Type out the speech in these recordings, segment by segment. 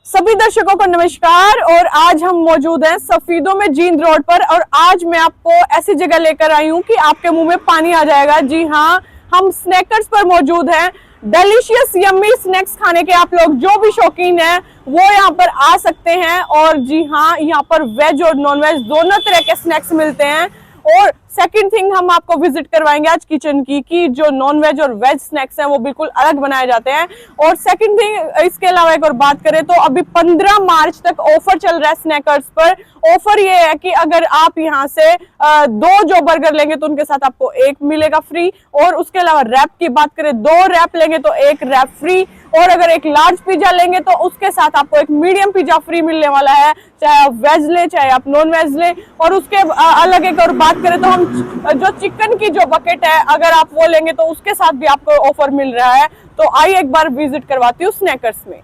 सभी दर्शकों को नमस्कार। और आज हम मौजूद हैं सफीदों में जींद रोड पर और आज मैं आपको ऐसी जगह लेकर आई हूं कि आपके मुंह में पानी आ जाएगा। जी हाँ, हम स्नैकर्स पर मौजूद हैं। डिलीशियस यम्मी स्नैक्स खाने के आप लोग जो भी शौकीन हैं वो यहाँ पर आ सकते हैं। और जी हाँ, यहाँ पर वेज और नॉन वेज दोनों तरह के स्नैक्स मिलते हैं। और सेकंड थिंग हम आपको विजिट करवाएंगे आज किचन की कि जो नॉन वेज और वेज स्नैक्स हैं वो बिल्कुल अलग बनाए जाते हैं। और सेकंड थिंग, इसके अलावा एक और बात करें तो अभी 15 मार्च तक ऑफर चल रहा है स्नैकर्स पर। ऑफर ये है कि अगर आप यहाँ से 2 जो बर्गर लेंगे तो उनके साथ आपको 1 मिलेगा फ्री। और उसके अलावा रैप की बात करें, 2 रैप लेंगे तो 1 रैप फ्री। और अगर एक लार्ज पिज्जा लेंगे तो उसके साथ आपको एक मीडियम पिज्जा फ्री मिलने वाला है, चाहे आप वेज ले चाहे आप नॉन वेज ले। और उसके अलग एक और बात करें तो हम जो चिकन की जो बकेट है अगर आप वो लेंगे तो उसके साथ भी आपको ऑफर मिल रहा है। तो आइए एक बार विजिट करवाती हूँ स्नैकर्स में।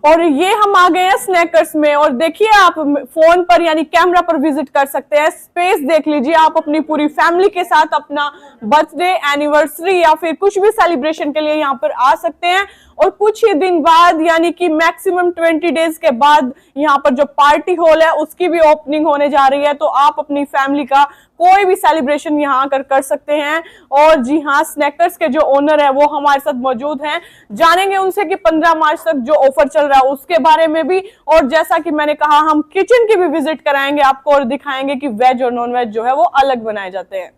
और ये हम आ गए हैं स्नैकर्स में और देखिए आप फोन पर यानी कैमरा पर विजिट कर सकते हैं। स्पेस देख लीजिए, आप अपनी पूरी फैमिली के साथ अपना बर्थडे, एनिवर्सरी या फिर कुछ भी सेलिब्रेशन के लिए यहाँ पर आ सकते हैं। और कुछ ही दिन बाद यानी कि मैक्सिमम 20 डेज के बाद यहाँ पर जो पार्टी हॉल है उसकी भी ओपनिंग होने जा रही है। तो आप अपनी फैमिली का कोई भी सेलिब्रेशन यहाँ आकर कर सकते हैं। और जी हाँ, स्नैकर्स के जो ओनर है वो हमारे साथ मौजूद हैं। जानेंगे उनसे कि 15 मार्च तक जो ऑफर चल रहा है उसके बारे में भी। और जैसा कि मैंने कहा, हम किचन की भी विजिट कराएंगे आपको और दिखाएंगे कि वेज और नॉन वेज जो है वो अलग बनाए जाते हैं।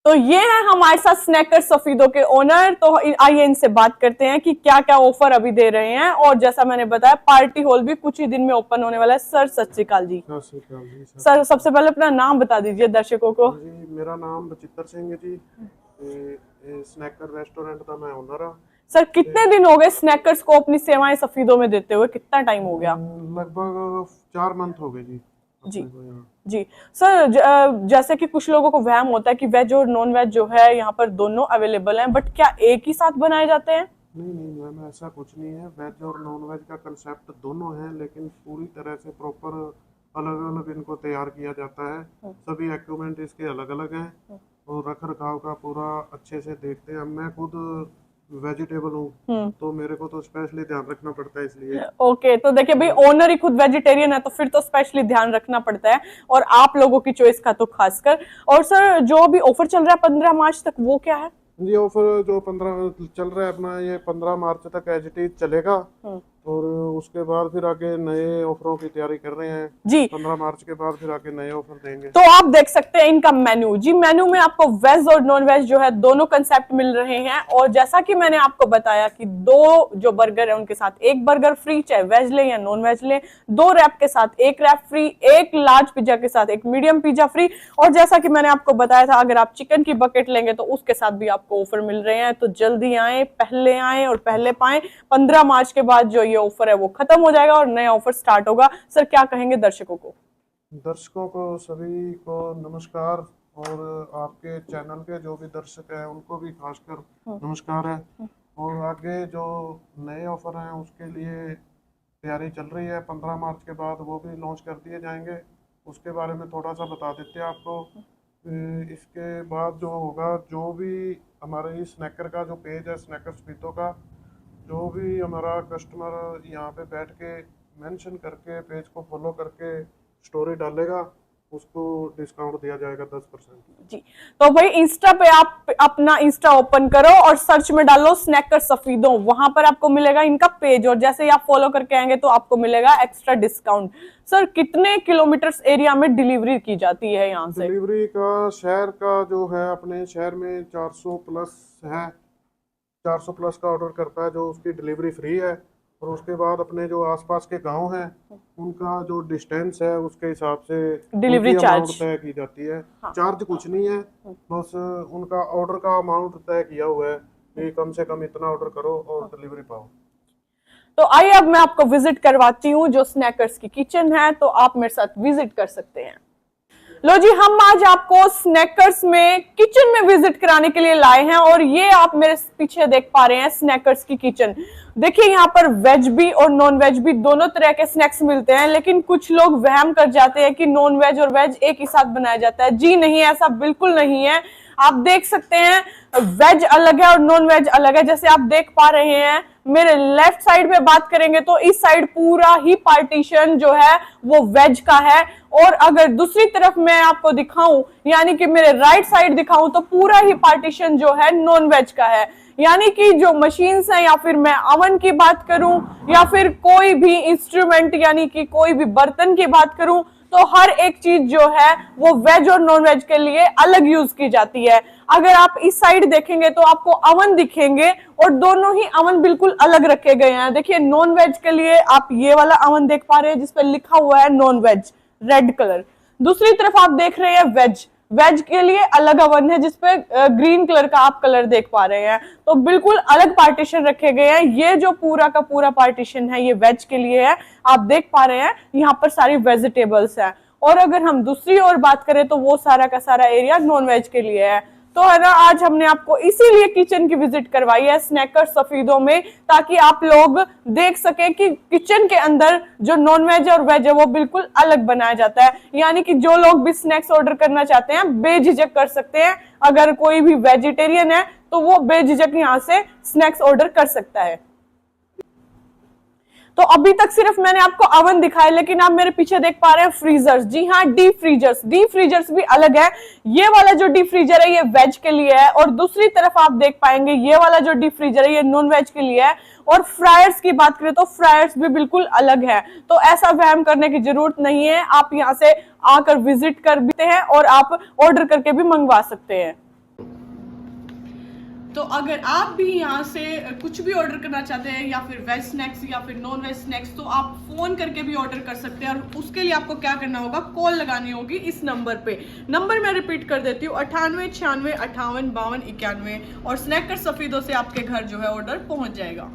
तो ये है हमारे साथ स्नैकर्स सफीदों के ओनर। तो आइए इनसे बात करते हैं कि क्या क्या ऑफर अभी दे रहे हैं। और जैसा मैंने बताया, पार्टी हॉल भी कुछ ही दिन में ओपन होने वाला है। सर सत श्री अकाल जी। सर सबसे पहले अपना नाम बता दीजिए दर्शकों को। जी, मेरा नाम बचित्तर सिंह है जी। स्नैकर रेस्टोरेंट का मैं ओनर हूँ। सर कितने दिन हो गए स्नैकर्स को अपनी सेवाएं सफीदों में देते हुए, कितना टाइम हो गया? लगभग 4 मंथ हो गए जी। जी जी सर, जैसे कि कुछ लोगों को वहम होता है कि वेज और नॉन वेज जो है यहाँ पर दोनों अवेलेबल हैं, बट क्या एक ही साथ बनाए जाते हैं? नहीं मैम, ऐसा कुछ नहीं है। वेज और नॉन वेज का कंसेप्ट दोनों है, लेकिन पूरी तरह से प्रॉपर अलग अलग इनको तैयार किया जाता है। सभी इक्विपमेंट इसके अलग अलग हैं और रख रखाव का पूरा अच्छे से देखते हैं। मैं खुद वेजिटेबल हूँ तो मेरे को तो स्पेशली ध्यान रखना पड़ता है इसलिए। ओके, तो देखिए भाई, ओनर ही खुद वेजिटेरियन है तो फिर तो स्पेशली ध्यान रखना पड़ता है और आप लोगों की चॉइस का तो खासकर। और सर जो भी ऑफर चल रहा है 15 मार्च तक, वो क्या है? ये ऑफर जो 15 चल रहा है अपना, ये 15 मार्च तक एज इट इज चलेगा। और उसके बाद फिर आगे नए ऑफरों की तैयारी कर रहे हैं जी। 15 मार्च के बाद फिर आगे नए ऑफर देंगे। तो आप देख सकते हैं इनका मेन्यू जी। मेन्यू में आपको वेज और नॉन वेज जो है दोनों कंसेप्ट मिल रहे हैं। और जैसा कि मैंने आपको बताया कि 2 जो बर्गर है उनके साथ 1 बर्गर फ्री, चाहे वेज ले या नॉन वेज ले। 2 रैप के साथ 1 रैप फ्री, 1 लार्ज पिज्जा के साथ 1 मीडियम पिज्जा फ्री। और जैसा कि मैंने आपको बताया था, अगर आप चिकन की बकेट लेंगे तो उसके साथ भी आपको ऑफर मिल रहे हैं। तो जल्दी आए, पहले आए और पहले पाएं। 15 मार्च के बाद जो ये ऑफर है वो खत्म हो जाएगा और नया ऑफर स्टार्ट होगा। सर क्या कहेंगे दर्शकों को? दर्शकों को सभी को नमस्कार। और आपके चैनल के जो भी दर्शक हैं उनको भी खासकर नमस्कार है। और आगे जो नए ऑफर हैं उसके लिए तैयारी चल रही है। 15 मार्च के बाद वो भी लॉन्च कर दिए जाएंगे। उसके बारे में थोड़ा सा बता देते हैं आपको। इसके बाद जो होगा, जो भी हमारे स्नैकर का जो पेज है, स्नैकर सफीदों का, जो भी हमारा कस्टमर यहाँ पे बैठ के मेंशन करके पेज को फॉलो करके स्टोरी डालेगा, उसको डिस्काउंट दिया जाएगा 10% जी। तो भाई इंस्टा पे आप अपना इंस्टा ओपन करो और सर्च में डालो स्नैकर सफीदों, वहां पर आपको मिलेगा इनका पेज। और जैसे ही आप फॉलो करके आएंगे तो आपको मिलेगा एक्स्ट्रा डिस्काउंट। सर कितने किलोमीटर्स एरिया में डिलीवरी की जाती है यहाँ से? डिलीवरी का शहर का जो है, अपने शहर में 400 प्लस है। 400 प्लस का ऑर्डर करता है जो उसकी डिलीवरी फ्री है। और उसके बाद अपने जो आसपास के गांव हैं उनका जो डिस्टेंस है उसके हिसाब से डिलीवरी चार्ज तय की जाती है। चार्ज कुछ नहीं है, बस उनका ऑर्डर का अमाउंट तय किया हुआ है कि कम से कम इतना ऑर्डर करो और डिलीवरी पाओ। तो आइए अब मैं आपको विजिट करवाती हूँ जो स्नैकर्स की किचन है, तो आप मेरे साथ विजिट कर सकते हैं। लो जी, हम आज आपको स्नैकर्स में किचन में विजिट कराने के लिए लाए हैं। और ये आप मेरे पीछे देख पा रहे हैं स्नैकर्स की किचन। देखिए यहाँ पर वेज भी और नॉन वेज भी दोनों तरह के स्नैक्स मिलते हैं। लेकिन कुछ लोग वहम कर जाते हैं कि नॉन वेज और वेज एक ही साथ बनाया जाता है। जी नहीं, ऐसा बिल्कुल नहीं है। आप देख सकते हैं वेज अलग है और नॉन वेज अलग है। जैसे आप देख पा रहे हैं मेरे लेफ्ट साइड में बात करेंगे तो इस साइड पूरा ही पार्टीशन जो है वो वेज का है, और अगर दूसरी तरफ मैं आपको दिखाऊं यानी कि मेरे राइट साइड दिखाऊं तो पूरा ही पार्टीशन जो है नॉन वेज का है। यानी कि जो मशीन्स हैं या फिर मैं अवन की बात करूं या फिर कोई भी इंस्ट्रूमेंट यानी कि कोई भी बर्तन की बात करूं तो हर एक चीज जो है वो वेज और नॉन वेज के लिए अलग यूज की जाती है। अगर आप इस साइड देखेंगे तो आपको अवन दिखेंगे और दोनों ही अवन बिल्कुल अलग रखे गए हैं। देखिए नॉन वेज के लिए आप ये वाला अवन देख पा रहे हैं जिसपे लिखा हुआ है नॉन वेज रेड कलर। दूसरी तरफ आप देख रहे हैं वेज, वेज के लिए अलग अवन है जिसपे ग्रीन कलर का आप कलर देख पा रहे हैं। तो बिल्कुल अलग पार्टीशन रखे गए हैं। ये जो पूरा का पूरा पार्टीशन है ये वेज के लिए है, आप देख पा रहे हैं यहाँ पर सारी वेजिटेबल्स है। और अगर हम दूसरी ओर बात करें तो वो सारा का सारा एरिया नॉन वेज के लिए है। तो है ना, आज हमने आपको इसीलिए किचन की विजिट करवाई है स्नैकर्स सफीदों में, ताकि आप लोग देख सके कि किचन के अंदर जो नॉन वेज और वेज है वो बिल्कुल अलग बनाया जाता है। यानी कि जो लोग भी स्नैक्स ऑर्डर करना चाहते हैं बेझिझक कर सकते हैं। अगर कोई भी वेजिटेरियन है तो वो बेझिझक यहाँ से स्नैक्स ऑर्डर कर सकता है। तो अभी तक सिर्फ मैंने आपको अवन दिखाया, लेकिन आप मेरे पीछे देख पा रहे हैं फ्रीजर्स। जी हाँ, डीप फ्रीजर्स, डीप फ्रीजर्स भी अलग है। ये वाला जो डीप फ्रीजर है ये वेज के लिए है, और दूसरी तरफ आप देख पाएंगे ये वाला जो डीप फ्रीजर है ये नॉन वेज के लिए है। और फ्रायर्स की बात करें तो फ्रायर्स भी बिल्कुल अलग है। तो ऐसा वहम करने की जरूरत नहीं है, आप यहाँ से आकर विजिट कर भी हैं और आप ऑर्डर करके भी मंगवा सकते हैं। तो अगर आप भी यहाँ से कुछ भी ऑर्डर करना चाहते हैं या फिर वेज स्नैक्स या फिर नॉन वेज स्नैक्स, तो आप फोन करके भी ऑर्डर कर सकते हैं। और उसके लिए आपको क्या करना होगा, कॉल लगानी होगी इस नंबर पे। नंबर मैं रिपीट कर देती हूँ 98 96 58 52 91, और स्नैकर्स सफीदों से आपके घर जो है ऑर्डर पहुंच जाएगा।